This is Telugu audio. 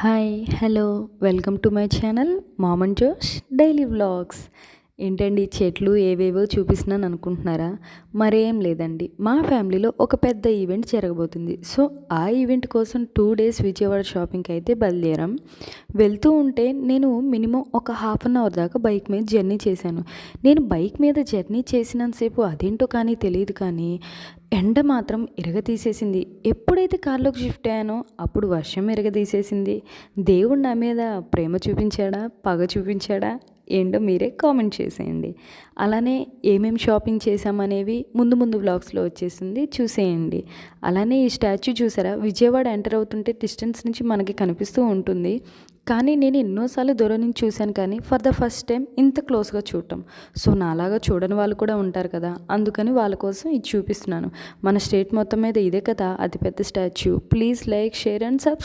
Hi hello welcome to my channel mom and జోష్ డైలీ వ్లాగ్స్. ఏంటండి చెట్లు ఏవేవో చూపిస్తున్నాను అనుకుంటున్నారా? మరేం లేదండి, మా ఫ్యామిలీలో ఒక పెద్ద ఈవెంట్ జరగబోతుంది. సో ఆ ఈవెంట్ కోసం 2 days విజయవాడ షాపింగ్కి అయితే బయలుదేరాం. వెళ్తూ ఉంటే నేను మినిమం ఒక హాఫ్ అన్ అవర్ దాకా బైక్ మీద జర్నీ చేశాను. నేను బైక్ మీద జర్నీ చేసినంతసేపు అదేంటో కానీ తెలియదు, కానీ ఎండ మాత్రం ఇరగతీసేసింది. ఎప్పుడైతే కార్లోకి షిఫ్ట్ అయ్యానో అప్పుడు వర్షం ఇరగదీసేసింది. దేవుడు నా మీద ప్రేమ చూపించాడా, పగ చూపించాడా ఏంటో మీరే కామెంట్ చేసేయండి. అలానే ఏమేమి షాపింగ్ చేశామనేవి ముందు ముందు వ్లాగ్స్లో వచ్చేసింది, చూసేయండి. అలానే ఈ స్టాచ్యూ చూసారా, విజయవాడ ఎంటర్ అవుతుంటే డిస్టెన్స్ నుంచి మనకి కనిపిస్తూ ఉంటుంది. కానీ నేను ఎన్నోసార్లు దూరం నుంచి చూశాను, కానీ ఫర్ ద ఫస్ట్ టైం ఇంత క్లోజ్గా చూడటం. సో నాలాగా చూడని వాళ్ళు కూడా ఉంటారు కదా, అందుకని వాళ్ళ కోసం ఇది చూపిస్తున్నాను. మన స్టేట్ మొత్తం మీద ఇదే కదా అతిపెద్ద statue. Please like, share and subscribe.